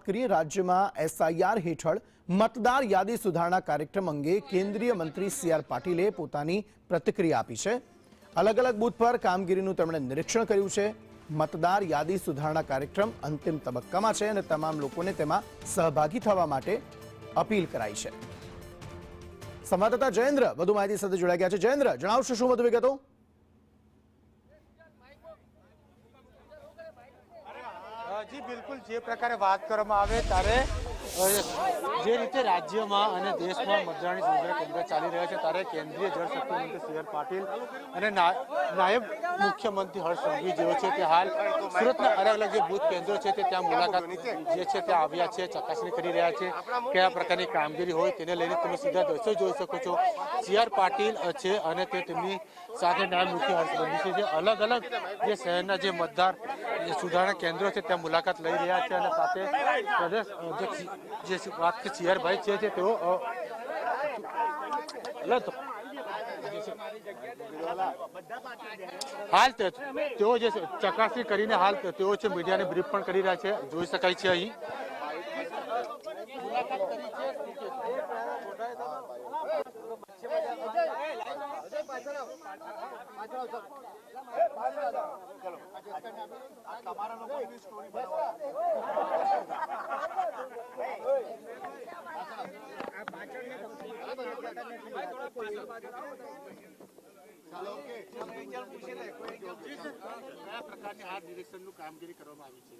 કરીએ રાજ્યમાં એસઆઈઆર હેઠળ મતદાર યાદી સુધારણા કાર્યક્રમ અંગે કેન્દ્રીય મંત્રી સી.આર. પાટીલે પોતાની પ્રતિક્રિયા આપી છે। અલગ અલગ બૂથ પર કામગીરીનું તેમણે નિરીક્ષણ કર્યું છે। મતદાર યાદી સુધારણા કાર્યક્રમ અંતિમ તબક્કામાં છે અને તમામ લોકોને તેમાં સહભાગી થવા માટે અપીલ કરાઈ છે। સંવાદદાતા જયેન્દ્ર વધુ માહિતી સાથે જોડાઈ ગયા છે। જયેન્દ્ર, જણાવશો શું વધુ વિગતો? જી બિલકુલ, જે પ્રકારે વાત કરવામાં આવે ત્યારે જે રીતે રાજ્યમાં અને દેશમાં મતદારની સુધારણા કેન્દ્ર ચાલી રહ્યા છે ત્યારે કેન્દ્રીય જળશક્તિ મંત્રી સી.આર. પાટીલ અને નાયબ મુખ્યમંત્રી હર્ષ સંઘવી જેઓ છે તે હાલ સુરતના અલગ અલગ જે બૂથ કેન્દ્રો છે તે ત્યાં મુલાકાત જે છે ત્યાં આવ્યા છે, ચકાસણી કરી રહ્યા છે કયા પ્રકારની કામગીરી હોય તેને લઈને તમે સીધા દ્રશ્યો જોઈ શકો છો। સી.આર. પાટીલ છે અને તે તેમની સાથે નાયબ મુખ્ય હર્ષ સંઘવી છે જે અલગ અલગ જે શહેરના જે મતદાર સુધારણા કેન્દ્રો છે ત્યાં મુલાકાત લઈ રહ્યા છે અને સાથે પ્રદેશ જે વાત કે સી.આર. ભાઈ છે તેઓ હાલ તેઓ જે ચકાસણી કરીને હાલ તેઓ છે મીડિયાને બ્રીફ પણ કરી રહ્યા છે, જોઈ શકાય છે અહીં કામગીરી કરવામાં આવી છે।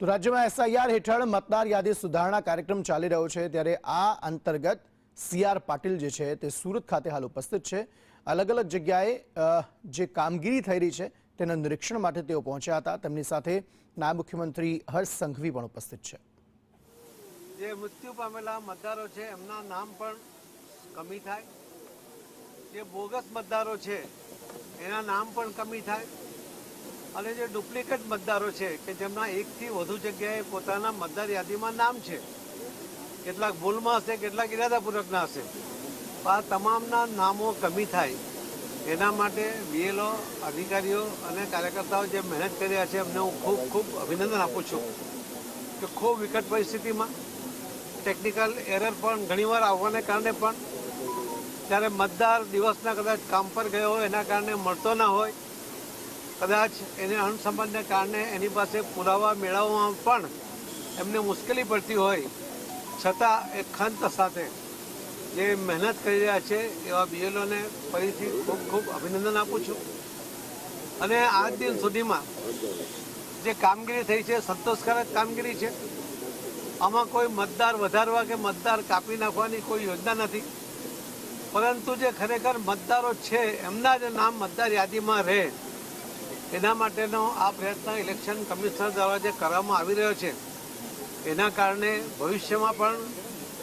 તો રાજ્યમાં એસઆઈઆર હેઠળ મતદાર યાદી સુધારણા કાર્યક્રમ ચાલી રહ્યો છે ત્યારે આ અંતર્ગત સી.આર. પાટીલ જે છે તે સુરત ખાતે હાલ ઉપસ્થિત છે। અલગ અલગ જગ્યાએ જે કામગીરી થઈ રહી છે તેના નિરીક્ષણ માટે તેઓ પહોંચ્યા હતા। તેમની સાથે નાયબ મુખ્યમંત્રી હર્ષ સંઘવી પણ ઉપસ્થિત છે। જે મૃત્યુ પામેલા મતદારો છે એમના નામ પણ કમી થાય, જે બોગસ મતદારો છે એના નામ પણ કમી થાય અને જે ડુપ્લિકેટ મતદારો છે કે જેમના એકથી વધુ જગ્યાએ પોતાના મતદાર યાદીમાં નામ છે, કેટલાક ભૂલમાં હશે, કેટલાક ઇરાદાપૂર્વકના હશે, આ તમામના નામો કમી થાય એના માટે બીએલઓ અધિકારીઓ અને કાર્યકર્તાઓ જે મહેનત કરી રહ્યા છે એમને હું ખૂબ ખૂબ અભિનંદન આપું છું કે ખૂબ વિકટ પરિસ્થિતિમાં ટેકનિકલ એરર પણ ઘણીવાર આવવાને કારણે પણ જ્યારે મતદાર દિવસના કદાચ કામ પર ગયો હોય એના કારણે મળતો ના હોય, કદાચ એને અણસમજને કારણે એની પાસે પુરાવા મેળવવામાં પણ એમને મુશ્કેલી પડતી હોય, છતાં એ ખંત સાથે જે મહેનત કરી રહ્યા છે એવા બીએલઓને ફરીથી ખૂબ ખૂબ અભિનંદન આપું છું। અને આજ દિન સુધીમાં જે કામગીરી થઈ છે સંતોષકારક કામગીરી છે। આમાં કોઈ મતદાર વધારવા કે મતદાર કાપી નાખવાની કોઈ યોજના નથી, પરંતુ જે ખરેખર મતદારો છે એમના જ નામ મતદાર યાદીમાં રહે એના માટેનો આ પ્રયત્ન ઇલેક્શન કમિશનર દ્વારા જે કરવામાં આવી રહ્યો છે એના કારણે ભવિષ્યમાં પણ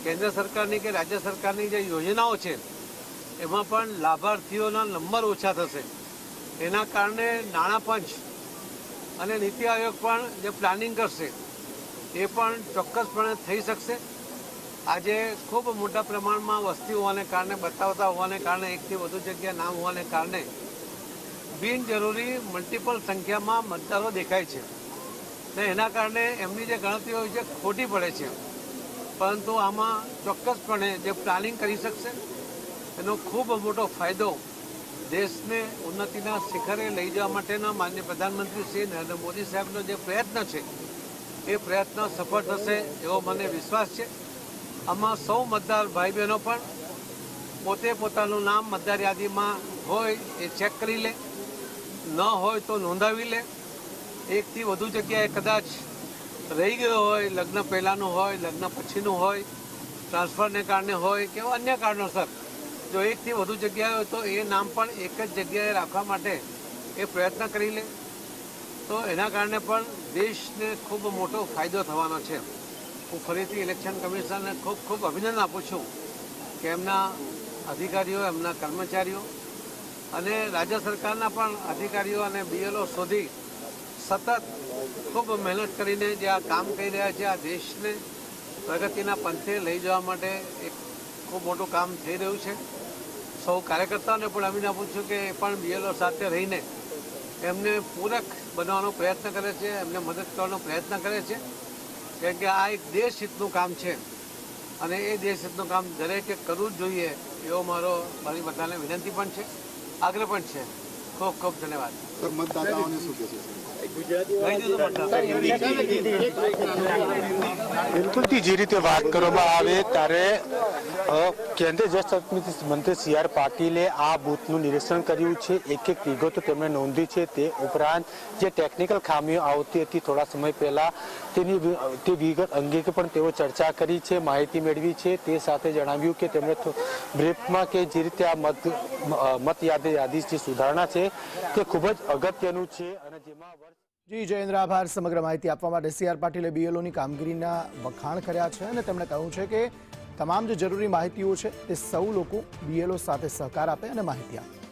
કેન્દ્ર સરકારની કે રાજ્ય સરકારની જે યોજનાઓ છે એમાં પણ લાભાર્થીઓના નંબર ઓછા થશે। એના કારણે નાણાં પંચ અને નીતિ આયોગ પણ જે પ્લાનિંગ કરશે એ પણ ચોક્કસપણે થઈ શકશે। આજે ખૂબ મોટા પ્રમાણમાં વસ્તી હોવાને કારણે, બતાવતા હોવાને કારણે, એકથી વધુ જગ્યા નામ હોવાને કારણે બિનજરૂરી મલ્ટિપલ સંખ્યામાં મતદારો દેખાય છે ને એના કારણે એમની જે ગણતરી હોય છે ખોટી પડે છે, પરંતુ આમાં ચોક્કસપણે જે પ્લાનિંગ કરી શકશે એનો ખૂબ મોટો ફાયદો દેશને ઉન્નતિના શિખરે લઈ જવા માટેનો માનનીય પ્રધાનમંત્રી શ્રી નરેન્દ્ર મોદી સાહેબનો જે પ્રયત્ન છે એ પ્રયત્ન સફળ થશે એવો મને વિશ્વાસ છે। આમાં સૌ મતદાર ભાઈ બહેનો પણ પોતે પોતાનું નામ મતદાર યાદીમાં હોય એ ચેક કરી લે, ન હોય તો નોંધાવી લે। એકથી વધુ જગ્યાએ કદાચ રહી ગયો હોય, લગ્ન પહેલાંનું હોય, લગ્ન પછીનું હોય, ટ્રાન્સફરને કારણે હોય કે અન્ય કારણોસર જો એકથી વધુ જગ્યાએ હોય તો એ નામ પણ એક જ જગ્યાએ રાખવા માટે એ પ્રયત્ન કરી લે તો એના કારણે પણ દેશને ખૂબ મોટો ફાયદો થવાનો છે। હું ફરીથી ઇલેક્શન કમિશનરને ખૂબ ખૂબ અભિનંદન આપું છું કે એમના અધિકારીઓ, એમના કર્મચારીઓ અને રાજ્ય સરકારના પણ અધિકારીઓ અને બીએલઓ સુધી સતત ખૂબ મહેનત કરીને જે આ કામ કરી રહ્યા છે, આ દેશને પ્રગતિના પંથે લઈ જવા માટે એક ખૂબ મોટું કામ થઈ રહ્યું છે। સૌ કાર્યકર્તાઓને પણ અમીને પૂછ્યું કે એ પણ બીએલઓ સાથે રહીને એમને પૂરક બનાવવાનો પ્રયત્ન કરે છે, એમને મદદ કરવાનો પ્રયત્ન કરે છે, કેમ કે આ એક દેશ હિતનું કામ છે અને એ દેશ હિતનું કામ દરેકે કરવું જ જોઈએ એવો મારી બધાને વિનંતી પણ છે, આગ્રહ પણ છે. ખૂબ ખૂબ ધન્યવાદ. મતદાતાઓને શું કહેશો? બિલકુલથી જે રીતે વાત કરવામાં આવે ત્યારે કેન્દ્રીય જળ શક્તિ મંત્રી સી.આર. પાટીલે આ બૂથનું નિરીક્ષણ કર્યું છે. એક એક વિગતો તેમણે નોંધી છે. તે ઉપરાંત જે ટેકનિકલ ખામીઓ આવતી હતી થોડા સમય પહેલા તે વિગત અંગે પણ તેઓ ચર્ચા કરી છે, માહિતી મેળવી છે. તે સાથે જણાવ્યું કે તેમણે બ્રીફમાં કે જે રીતે આ મત યાદી જે સુધારણા છે તે ખૂબ જ અગત્યનું છે અને જેમાં જી જયેન્દ્ર, આભાર સમગ્ર માહિતી આપવા માટે. સી.આર. પાટીલે બીએલઓની કામગીરીના વખાણ કર્યા છે અને તેમણે કહ્યું છે કે તમામ જે જરૂરી માહિતીઓ છે તે સૌ લોકો બીએલઓ સાથે સહકાર આપે અને માહિતી આપે.